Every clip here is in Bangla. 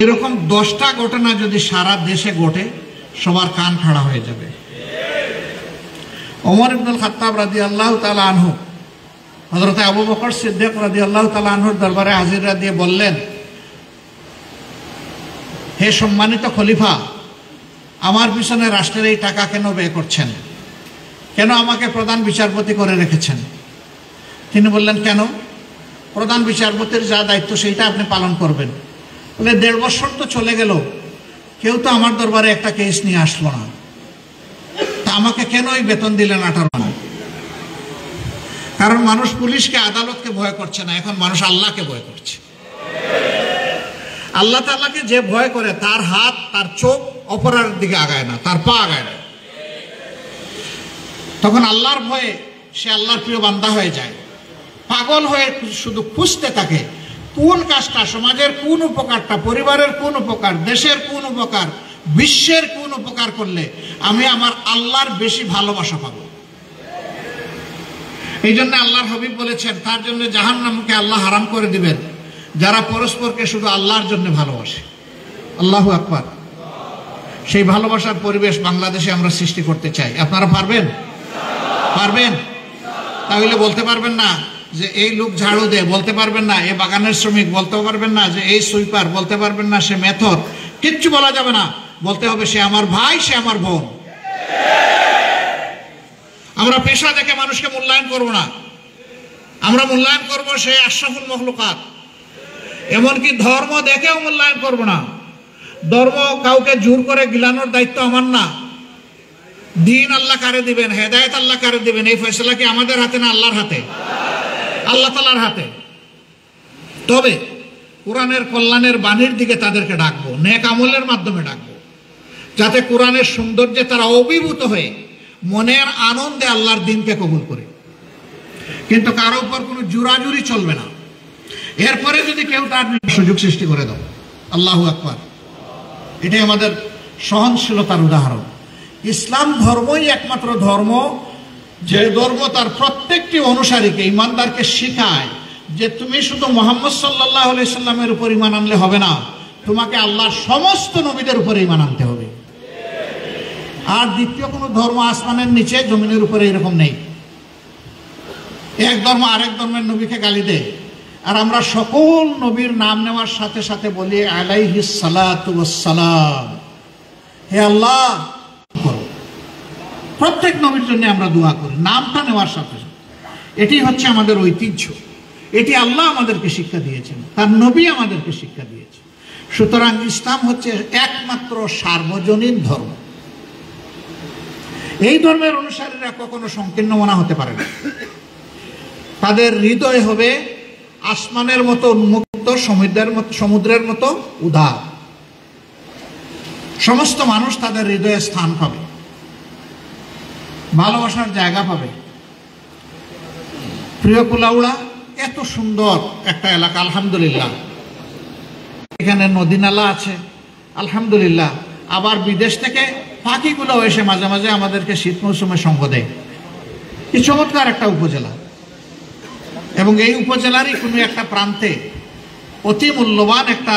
এরকম 10টা ঘটনা যদি সারা দেশে ঘটে সবার কান খাড়া হয়ে যাবে। ওমর ইবনুল খাত্তাব রাদিয়াল্লাহু তাআলা আনহু হযরত আবু বকর সিদ্দিক রাদিয়াল্লাহু তাআলা আনহুর দরবারে হাজিরা দিয়ে বললেন, হে সম্মানিত খলিফা, আমার পিছনে রাষ্ট্রের এই টাকা কেন ব্যয় করছেন? কেন আমাকে প্রধান বিচারপতি করে রেখেছেন? তিনি বললেন, কেন? প্রধান বিচারপতির যা দায়িত্ব সেইটা আপনি পালন করবেন। বলে 1.5 বছর তো চলে গেল, কেউ তো আমার দরবারে একটা কেস নিয়ে আসলো না, তা আমাকে কেন এই বেতন দিলেন 18 মাস? কারণ মানুষ পুলিশকে আদালতকে ভয় করছে না, এখন মানুষ আল্লাহকে ভয় করছে। আল্লাহ তাআলাকে যে ভয় করে তার হাত তার চোখ অপরাধের দিকে আগায় না, তার পা আগায় না। তখন আল্লাহর ভয়ে সে আল্লাহর প্রিয় বান্দা হয়ে যায়, পাগল হয়ে শুধু খুঁজতে থাকে কোন কাজটা সমাজের কোন উপকারটা, পরিবারের কোন উপকার, দেশের কোন উপকার, বিশ্বের কোন উপকার করলে আমি আমার আল্লাহর বেশি ভালোবাসা পাবো। এই জন্য আল্লাহর হাবিব বলেছেন, তার জন্য জাহান্নামকে আল্লাহ হারাম করে দিবেন যারা পরস্পরকে শুধু আল্লাহর জন্য ভালোবাসে। আল্লাহু আকবার। সেই ভালোবাসার পরিবেশ বাংলাদেশে আমরা সৃষ্টি করতে চাই। আপনারা পারবেন? পারবেন? তাহলে বলতে পারবেন না যে এই লোক ঝাড়ু দেয়, বলতে পারবেন না এই বাগানের শ্রমিক, বলতে পারবেন না যে এই সুইপার, বলতে পারবেন না সে মেথর, কিচ্ছু বলা যাবে না। বলতে হবে সে আমার ভাই, সে আমার বোন। আমরা পেশা দেখে মানুষকে মূল্যায়ন করব না, আমরা মূল্যায়ন করব সে আশরাফুল মখলুকাত। এমনকি ধর্ম দেখেও মূল্যায়ন করব না। ধর্ম কাউকে জোর করে গিলানোর দায়িত্ব আমার না। দিন আল্লাহ কারে দিবেন, হেদায়েত আল্লাহ কারে দিবেন, এই ফয়সালা কি আমাদের হাতে না আল্লাহর হাতে? আল্লাহ তাআলার হাতে। তবে কোরআনের কল্যাণের বাণীর দিকে তাদেরকে ডাকবো, নেক আমলের মাধ্যমে ডাকবো, যাতে কোরআনের সৌন্দর্যে তারা অভিভূত হয়ে মনের আনন্দে আল্লাহর দিনকে কবুল করে। কিন্তু কারো উপর কোনো জোরাজুরি চলবে না। এরপরে যদি কেউ তার সুযোগ সৃষ্টি করে দাও, আল্লাহু আকবার। এটাই আমাদের সহনশীলতার উদাহরণ। ইসলাম ধর্মই একমাত্র ধর্ম যে ধর্ম তার প্রত্যেকটি অনুসারীকে, ইমানদারকে শিখায় যে তুমি শুধু মুহাম্মদ সাল্লাল্লাহু আলাইহি সাল্লামের উপর ঈমান আনলে হবে না, তোমাকে আল্লাহর সমস্ত নবীদের উপর ঈমান আনতে হবে। আর দ্বিতীয় কোনো ধর্ম আসমানের নিচে জমিনের উপরে এরকম নেই। এক ধর্ম আরেক ধর্মের নবীকে গালি দেয়, আর আমরা সকল নবীর নাম নেওয়ার সাথে সাথে বলি আলাইহিস সালাতু ওয়াস সালাম, হে আল্লাহ করো। প্রত্যেক নবীর জন্য আমরা দোয়া করি নামটা নেওয়ার সাথে সাথে। এটি হচ্ছে আমাদের ঐতিহ্য, এটি আল্লাহ আমাদেরকে শিক্ষা দিয়েছেন, তার নবী আমাদেরকে শিক্ষা দিয়েছেন। সুতরাং ইসলাম হচ্ছে একমাত্র সার্বজনীন ধর্ম। এই ধর্মের অনুসারীরা কখনো সংকীর্ণ মনা হতে পারে না। তাদের হৃদয় হবে আসমানের মতো উন্মুক্ত, সমুদ্রের মতো উদার। সমস্ত মানুষ তাদের হৃদয়ে স্থান পাবে, ভালোবাসার জায়গা পাবে। প্রিয় কুলাউড়া এত সুন্দর একটা এলাকা, আলহামদুলিল্লাহ। এখানে নদী নালা আছে, আলহামদুলিল্লাহ। আবার বিদেশ থেকে পাখিগুলো এসে মাঝে মাঝে আমাদেরকে শীত মৌসুমে সঙ্গ দেয়। কি চমৎকার একটা উপজেলা। এবং এই উপজেলারই কোনো একটা প্রান্তে অতি মূল্যবান একটা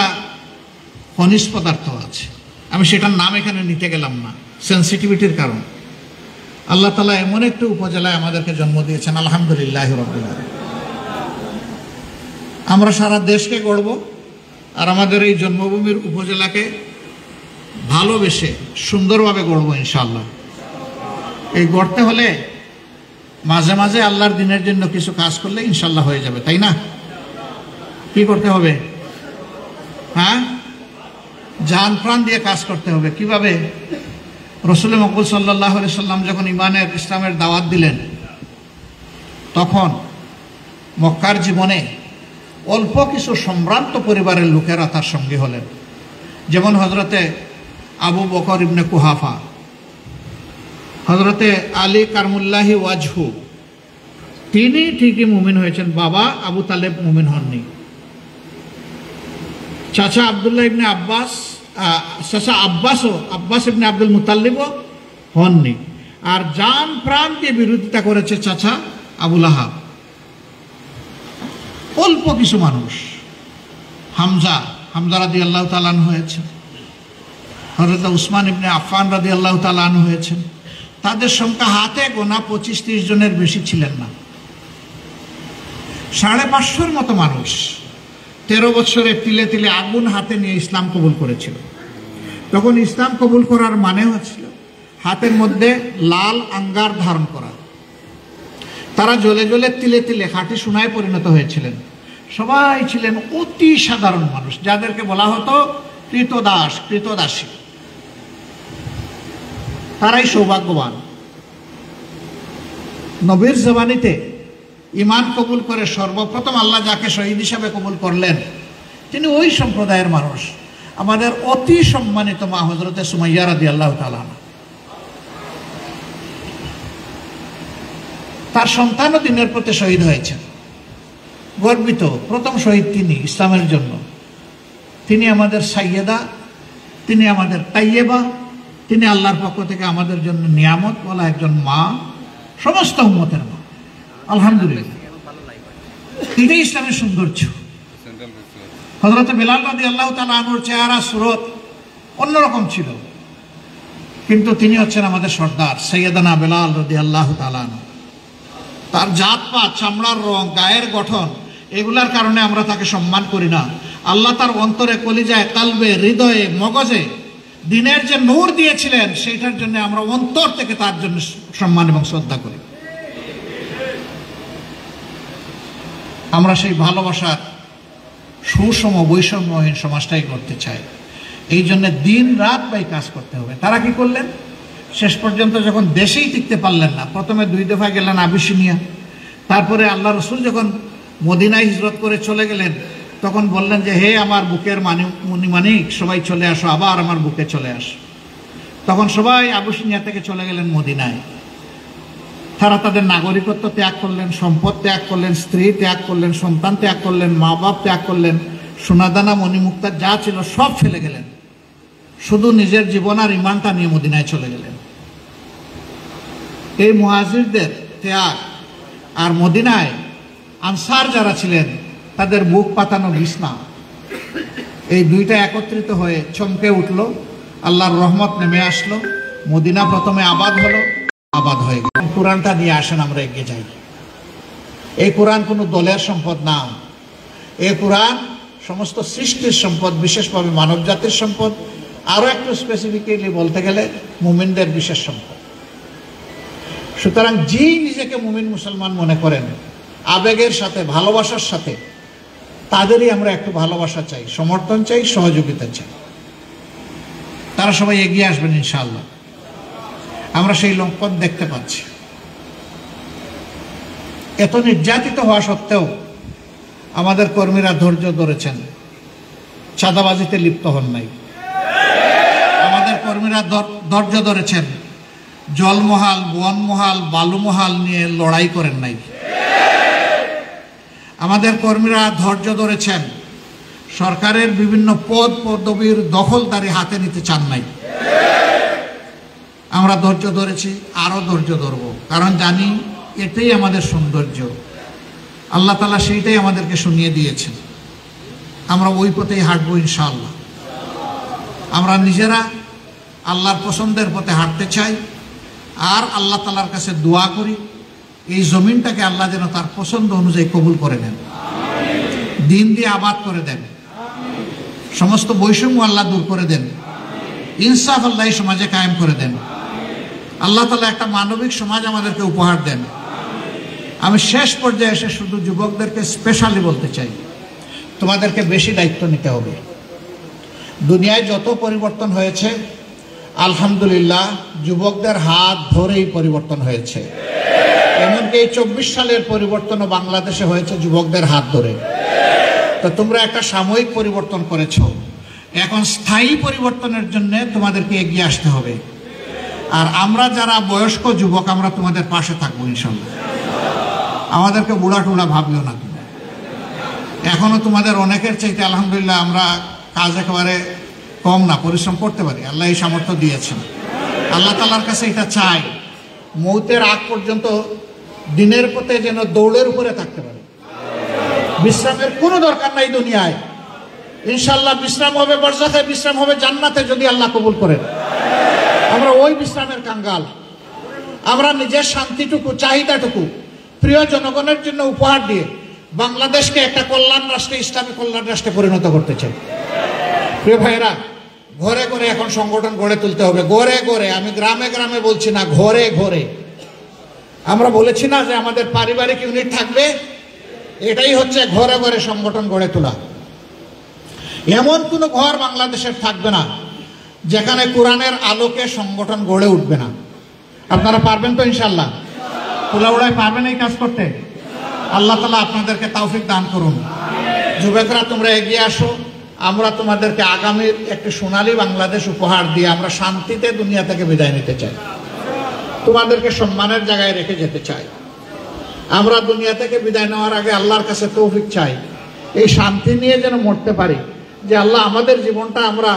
খনিজ পদার্থ আছে। আমি সেটার নাম এখানে নিতে গেলাম না, সেন্সিটিভিটির কারণ। আল্লাহ তাআলা এমন একটি উপজেলায় আমাদেরকে জন্ম দিয়েছেন, আলহামদুলিল্লাহ রাব্বিল আলামিন। আমরা সারা দেশকে গড়ব, আর আমাদের এই জন্মভূমির উপজেলাকে ভালোবেসে সুন্দরভাবে গড়ব ইনশাআল্লাহ। এই গড়তে হলে মাঝে মাঝে আল্লাহর দিনের জন্য কিছু কাজ করলে ইনশাআল্লাহ হয়ে যাবে, তাই না? কি করতে হবে? হ্যাঁ, জান প্রাণ দিয়ে কাজ করতে হবে। কিভাবে? রাসূল মকবুল সাল্লাল্লাহু আলাইহি সাল্লাম যখন ইমানের ইসলামের দাওয়াত দিলেন, তখন মক্কার জীবনে অল্প কিছু সম্ভ্রান্ত পরিবারের লোকেরা তার সঙ্গী হলেন। যেমন হযরতে আবু বকর ইবনে কুহাফা, হযরতে আলী কারমুল্লাহি ওয়াজহু, তিনি ঠিকই মুমিন হয়েছেন, বাবা আবু তালেব মুমিন হননি। চাচা আব্দুল্লাহ ইবনে আব্বাস, চাচা আব্বাস ইবনে আব্দুল মুতাল্লিবও হননি। আর জান প্রাণ দিয়ে বিরোধিতা করেছে চাচা আবু লাহাব। অল্প কিছু মানুষ, হামজা হামজা রাদিয়াল্লাহু তাআলা আনহু হয়েছেন, হযরত উসমান ইবনে আফফান রাদিয়াল্লাহু তাআলা আনহু হয়েছেন। তাদের সংখ্যা হাতে গোনা 25-30 জনের বেশি ছিলেন না। 550 মতো মানুষ 13 বছরে তিলে তিলে আগুন হাতে নিয়ে ইসলাম কবুল করেছিল। তখন ইসলাম কবুল করার মানে হচ্ছিল হাতের মধ্যে লাল আঙ্গার ধারণ করা। তারা জ্বলে জ্বলে তিলে তিলে খাঁটি সোনায় পরিণত হয়েছিলেন। সবাই ছিলেন অতি সাধারণ মানুষ, যাদেরকে বলা হতো কৃতদাস, কৃতদাসী। তারাই সৌভাগ্যবান। নবীর জবানিতে ঈমান কবুল করে সর্বপ্রথম আল্লাহ যাকে শহীদ হিসাবে কবুল করলেন তিনি ওই সম্প্রদায়ের মানুষ, আমাদের অতি সম্মানিত মা হযরতে সুমাইয়া রাদিয়াল্লাহু তাআলা। তার সন্তানও দিনের পথে শহীদ হয়েছেন। গর্বিত প্রথম শহীদ তিনি ইসলামের জন্য। তিনি আমাদের সাইয়েদা, তিনি আমাদের তাইয়েবা, তিনি আল্লাহর পক্ষ থেকে আমাদের জন্য নিয়ামত বলা একজন মা, সমস্ত উম্মতের মা। আলহামদুলিল্লাহ, এটাই ইসলামের সৌন্দর্য। হযরত বেলাল রাদিয়াল্লাহু তাআলা আনহুর চেহারা সুরত অন্যরকম ছিল, কিন্তু তিনি হচ্ছেন আমাদের সর্দার সাইয়েদানা বেলাল রাদিয়াল্লাহু তাআলা আনহু। তার জাত পাত, চামড়ার রং, গায়ের গঠন, এগুলার কারণে আমরা তাকে সম্মান করি না। আল্লাহ তার অন্তরে, কলিজায়, কালবে, হৃদয়ে, মগজে দিনের যে নূর দিয়েছিলেন সেইটার জন্য আমরা অন্তর থেকে তার জন্য সম্মান এবং শ্রদ্ধা করি। আমরা সেই ভালোবাসার সুষম বৈষম্যহীন সমাজটাই করতে চাই। এই জন্য দিন রাত ভাই কাজ করতে হবে। তারা কি করলেন? শেষ পর্যন্ত যখন দেশেই টিকতে পারলেন না, প্রথমে 2 দফা গেলেন আবিসিনিয়া, তারপরে আল্লাহ রসুল যখন মদিনায় হিজরত করে চলে গেলেন তখন বললেন যে হে আমার বুকের মানিক, সবাই চলে আসো, আবার আমার বুকে চলে আসো। তখন সবাই আবিসিনিয়া থেকে চলে গেলেন মদিনায়। তারা তাদের নাগরিকত্ব ত্যাগ করলেন, সম্পদ ত্যাগ করলেন, স্ত্রী ত্যাগ করলেন, সন্তান ত্যাগ করলেন, মা বাপ ত্যাগ করলেন, সোনাদানা মণিমুক্তা যা ছিল সব ফেলে গেলেন, শুধু নিজের জীবন আর ইমানটা নিয়ে মদিনায় চলে গেলেন। এই মুহাজিরদের ত্যাগ আর মদিনায় আনসার যারা ছিলেন তাদের বুক পাতানো বিছনা, এই দুইটা একত্রিত হয়ে চমকে উঠল। আল্লাহর রহমত নেমে আসলো, মদিনা প্রথমে আবাদ হলো, আবাদ হয়ে গেল। কোরআনটা নিয়ে আসেন, আমরা এগিয়ে যাই। এই কোরআন কোনো দলের সম্পদ না, এই কোরআন সমস্ত সৃষ্টির সম্পদ, বিশেষভাবে মানব জাতির সম্পদ, আরো একটু স্পেসিফিক্যালি বলতে গেলে মুমিনদের বিশেষ সম্পদ। সুতরাং যেই নিজেকে মুমিন মুসলমান মনে করেন আবেগের সাথে, ভালোবাসার সাথে, তাদেরই আমরা একটু ভালোবাসা চাই, সমর্থন চাই, সহযোগিতা চাই। তারা সবাই এগিয়ে আসবেন ইনশাআল্লাহ। আমরা সেই লক্ষণ দেখতে পাচ্ছি। এত নির্যাতিত হওয়া সত্ত্বেও আমাদের কর্মীরা ধৈর্য ধরেছেন, চাঁদাবাজিতে লিপ্ত হন নাই। আমাদের কর্মীরা ধৈর্য ধরেছেন, জলমহাল, বনমহাল, বালুমহাল নিয়ে লড়াই করেন নাই। আমাদের কর্মীরা ধৈর্য ধরেছেন, সরকারের বিভিন্ন পদ পদবীর দখলদারি হাতে নিতে চান নাই। আমরা ধৈর্য ধরেছি, আরো ধৈর্য ধরব, কারণ জানি এটাই আমাদের সৌন্দর্য। আল্লাহ তাআলা সেইটাই আমাদেরকে শুনিয়ে দিয়েছেন। আমরা ওই পথেই হাঁটবো ইনশাআল্লাহ। আমরা নিজেরা আল্লাহর পছন্দের পথে হাঁটতে চাই, আর আল্লাহ তাআলার কাছে দোয়া করি এই জমিনটাকে আল্লাহ যেন তার পছন্দ অনুযায়ী কবুল করে নেন, দিন দিয়ে আবাদ করে দেন, সমস্ত বৈষম্য আল্লাহ দূর করে দেন, ইনসাফ আল্লাহ এই সমাজে কায়েম করে দেন। আল্লাহ তাআলা একটা মানবিক সমাজ আমাদেরকে উপহার দেন। আমি শেষ পর্যায়ে এসে শুধু যুবকদেরকে স্পেশালি বলতে চাই, তোমাদেরকে বেশি দায়িত্ব নিতে হবে। দুনিয়ায় যত পরিবর্তন হয়েছে আলহামদুলিল্লাহ যুবকদের হাত ধরেই পরিবর্তন হয়েছে। এমনকি এই 24 সালের পরিবর্তনও বাংলাদেশে হয়েছে যুবকদের হাত ধরে। তো তোমরা একটা সাময়িক পরিবর্তন করেছো, এখন স্থায়ী পরিবর্তনের জন্য তোমাদেরকে এগিয়ে আসতে হবে। আর আমরা যারা বয়স্ক যুবক আমরা তোমাদের পাশে থাকবো ইনশাআল্লাহ। আমাদেরকে বুড়া টুড়া ভাবিও না। তুমি এখনো তোমাদের অনেকের চাইতে আলহামদুলিল্লাহ আমরা কাজ একেবারে কম না, পরিশ্রম করতে পারি। আল্লাহ এই সামর্থ্য দিয়েছেন। আল্লাহ তাআলার কাছে এটা চাই, মৌতের আগ পর্যন্ত দিনের পথে যেন দৌড়ের উপরে থাকতে পারে। বিশ্রামের কোনো দরকার নাই দুনিয়ায়। ইনশাআল্লাহ বিশ্রাম হবে বরজাখে, বিশ্রাম হবে জান্নাতে যদি আল্লাহ কবুল করেন। আমরা ওই বিশ্রামের কাঙ্গাল। আমরা নিজের শান্তিটুকু, চাহিদাটুকু প্রিয় জনগণের জন্য উপহার দিয়ে বাংলাদেশকে একটা কল্যাণ রাষ্ট্রে, ইসলামী কল্যাণ রাষ্ট্রে পরিণত করতে চাই। প্রিয় ভাইরা, ঘরে ঘরে এখন সংগঠন গড়ে তুলতে হবে। ঘরে ঘরে, আমি গ্রামে গ্রামে বলছি না, ঘরে ঘরে। আমরা বলেছি না যে আমাদের পারিবারিক ইউনিট থাকবে, এটাই হচ্ছে ঘরে ঘরে সংগঠন গড়ে তোলা। এমন কোনো ঘর বাংলাদেশের থাকবে না যেখানে কোরআনের আলোকে সংগঠন গড়ে উঠবে না। আপনারা পারবেন তো ইনশাল্লাহ? কুলাউড়ায় পারবেন এই কাজ করতে? আল্লাহ তাআলা আপনাদেরকে তৌফিক দান করুন। যুবকরা, তোমরা এগিয়ে আসো। আমরা তোমাদেরকে আগামীর একটি সোনালী বাংলাদেশ উপহার দিয়ে আমরা শান্তিতে দুনিয়া থেকে বিদায় নিতে চাই। তোমাদেরকে সম্মানের জায়গায় রেখে যেতে চাই। আমরা দুনিয়া থেকে বিদায় নেওয়ার আগে আল্লাহর কাছে তৌফিক চাই, এই শান্তি নিয়ে যেন মরতে পারি যে আল্লাহ, আমাদের জীবনটা আমরা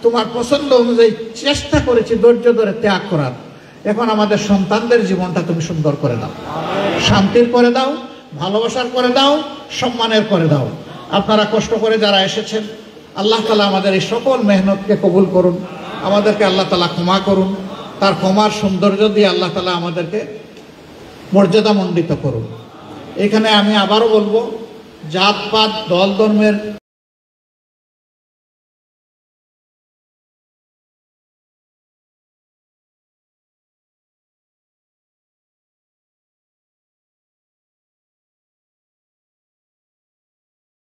তোমার পছন্দ অনুযায়ী চেষ্টা করেছি ধৈর্য ধরে ত্যাগ করার। এখন আমাদের সন্তানদের জীবনটা তুমি সুন্দর করে দাও, শান্তির করে দাও, ভালোবাসার করে দাও, সম্মানের করে দাও। আপনারা কষ্ট করে যারা এসেছেন, আল্লাহ তাআলা আমাদের এই সকল মেহনতকে কবুল করুন। আমাদেরকে আল্লাহ তাআলা ক্ষমা করুন। তার ক্ষমার সৌন্দর্য দিয়ে আল্লাহ তাআলা আমাদেরকে মর্যাদা মণ্ডিত করুন। এখানে আমি আবারও বলবো, জাতপাত, দল ধর্মের